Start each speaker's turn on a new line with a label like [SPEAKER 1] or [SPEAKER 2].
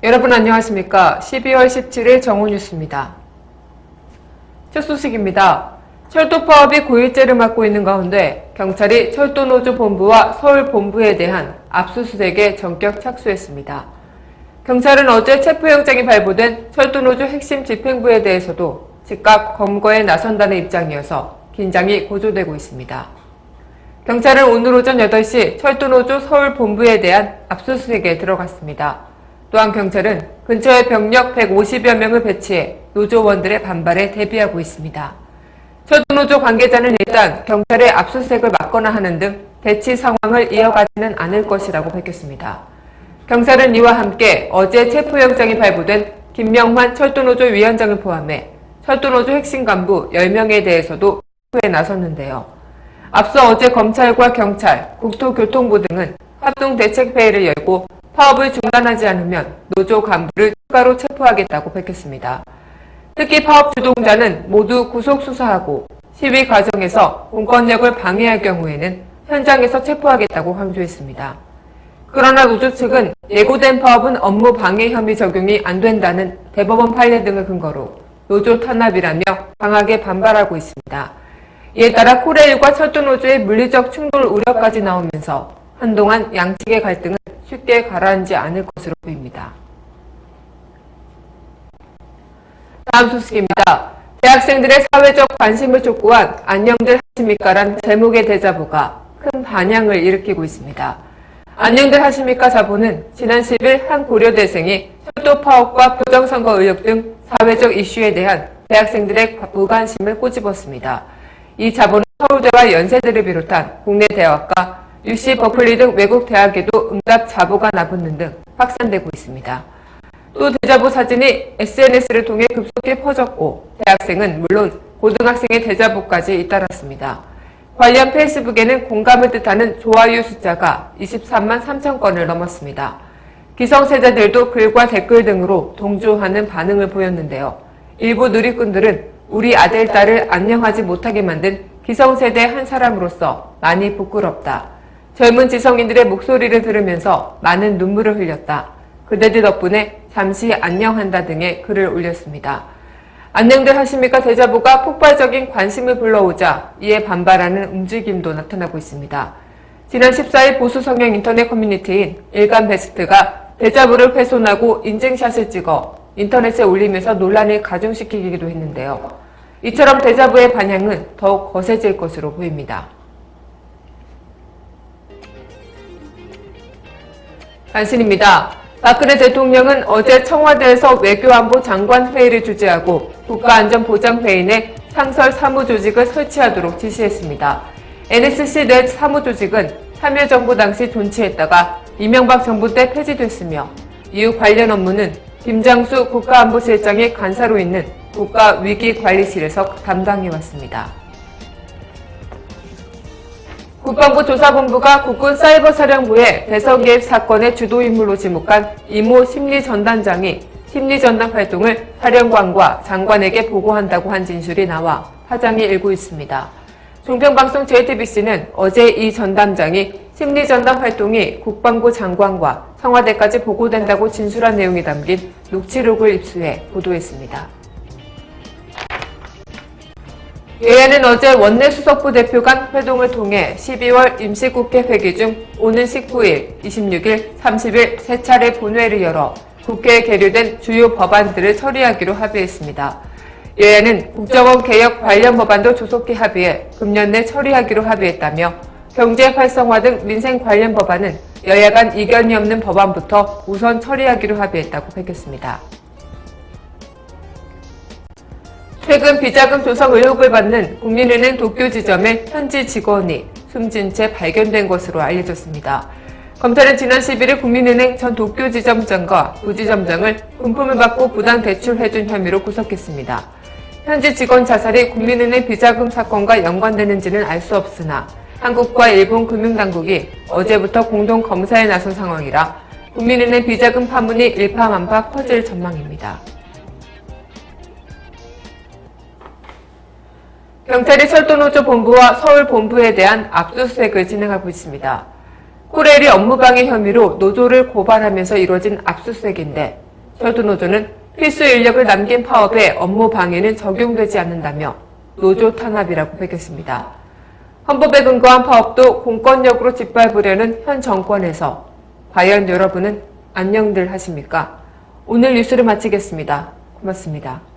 [SPEAKER 1] 여러분 안녕하십니까? 12월 17일 정오뉴스입니다. 첫 소식입니다. 철도 파업이 9일째를 맞고 있는 가운데 경찰이 철도노조 본부와 서울본부에 대한 압수수색에 전격 착수했습니다. 경찰은 어제 체포영장이 발부된 철도노조 핵심 집행부에 대해서도 즉각 검거에 나선다는 입장이어서 긴장이 고조되고 있습니다. 경찰은 오늘 오전 8시 철도노조 서울본부에 대한 압수수색에 들어갔습니다. 또한 경찰은 근처에 병력 150여 명을 배치해 노조원들의 반발에 대비하고 있습니다. 철도노조 관계자는 일단 경찰의 압수수색을 막거나 하는 등 대치 상황을 이어가지는 않을 것이라고 밝혔습니다. 경찰은 이와 함께 어제 체포영장이 발부된 김명환 철도노조 위원장을 포함해 철도노조 핵심 간부 10명에 대해서도 체포에 나섰는데요. 앞서 어제 검찰과 경찰, 국토교통부 등은 합동대책회의를 열고 파업을 중단하지 않으면 노조 간부를 추가로 체포하겠다고 밝혔습니다. 특히 파업 주동자는 모두 구속 수사하고 시위 과정에서 공권력을 방해할 경우에는 현장에서 체포하겠다고 강조했습니다. 그러나 노조 측은 예고된 파업은 업무 방해 혐의 적용이 안 된다는 대법원 판례 등을 근거로 노조 탄압이라며 강하게 반발하고 있습니다. 이에 따라 코레일과 철도노조의 물리적 충돌 우려까지 나오면서 한동안 양측의 갈등은 쉽게 가라앉지 않을 것으로 보입니다. 다음 소식입니다. 대학생들의 사회적 관심을 촉구한 안녕들 하십니까란 제목의 대자보가 큰 반향을 일으키고 있습니다. 안녕들 하십니까 자보는 지난 10일 한 고려대생이 철도 파업과 부정선거 의혹 등 사회적 이슈에 대한 대학생들의 무관심을 꼬집었습니다. 이 자보는 서울대와 연세대를 비롯한 국내 대학과 UC 버클리 등 외국 대학에도 응답 자보가 나붙는 등 확산되고 있습니다. 또 대자보 사진이 SNS를 통해 급속히 퍼졌고 대학생은 물론 고등학생의 대자보까지 잇따랐습니다. 관련 페이스북에는 공감을 뜻하는 좋아요 숫자가 23만 3천 건을 넘었습니다. 기성세대들도 글과 댓글 등으로 동조하는 반응을 보였는데요. 일부 누리꾼들은 우리 아들, 딸을 안녕하지 못하게 만든 기성세대 한 사람으로서 많이 부끄럽다. 젊은 지성인들의 목소리를 들으면서 많은 눈물을 흘렸다. 그대들 덕분에 잠시 안녕한다 등의 글을 올렸습니다. 안녕들 하십니까 대자보가 폭발적인 관심을 불러오자 이에 반발하는 움직임도 나타나고 있습니다. 지난 14일 보수 성향 인터넷 커뮤니티인 일간베스트가 대자보를 훼손하고 인증샷을 찍어 인터넷에 올리면서 논란을 가중시키기도 했는데요. 이처럼 대자보의 반향은 더욱 거세질 것으로 보입니다. 단신입니다. 박근혜 대통령은 어제 청와대에서 외교안보 장관 회의를 주재하고 국가안전보장회의 내 상설 사무조직을 설치하도록 지시했습니다. NSC 내 사무조직은 참여정부 당시 존치했다가 이명박 정부 때 폐지됐으며 이후 관련 업무는 김장수 국가안보실장의 간사로 있는 국가위기관리실에서 담당해왔습니다. 국방부 조사본부가 국군사이버사령부의 대선개입 사건의 주도인물로 지목한 이모 심리전단장이 심리전단 활동을 사령관과 장관에게 보고한다고 한 진술이 나와 파장이 일고 있습니다. 종편방송 JTBC는 어제 이 전담장이 심리전단 활동이 국방부 장관과 청와대까지 보고된다고 진술한 내용이 담긴 녹취록을 입수해 보도했습니다. 여야는 어제 원내 수석부 대표 간 회동을 통해 12월 임시국회 회기 중 오는 19일, 26일, 30일 세 차례 본회의를 열어 국회에 계류된 주요 법안들을 처리하기로 합의했습니다. 여야는 국정원 개혁 관련 법안도 조속히 합의해 금년 내 처리하기로 합의했다며 경제 활성화 등 민생 관련 법안은 여야 간 이견이 없는 법안부터 우선 처리하기로 합의했다고 밝혔습니다. 최근 비자금 조성 의혹을 받는 국민은행 도쿄지점의 현지 직원이 숨진 채 발견된 것으로 알려졌습니다. 검찰은 지난 11일 국민은행 전 도쿄지점장과 부지점장을 금품을 받고 부당 대출해준 혐의로 구속했습니다. 현지 직원 자살이 국민은행 비자금 사건과 연관되는지는 알 수 없으나 한국과 일본 금융당국이 어제부터 공동 검사에 나선 상황이라 국민은행 비자금 파문이 일파만파 커질 전망입니다. 경찰이 철도노조 본부와 서울본부에 대한 압수수색을 진행하고 있습니다. 코레일이 업무방해 혐의로 노조를 고발하면서 이뤄진 압수수색인데 철도노조는 필수 인력을 남긴 파업에 업무 방해는 적용되지 않는다며 노조 탄압이라고 밝혔습니다. 헌법에 근거한 파업도 공권력으로 짓밟으려는 현 정권에서 과연 여러분은 안녕들 하십니까? 오늘 뉴스를 마치겠습니다. 고맙습니다.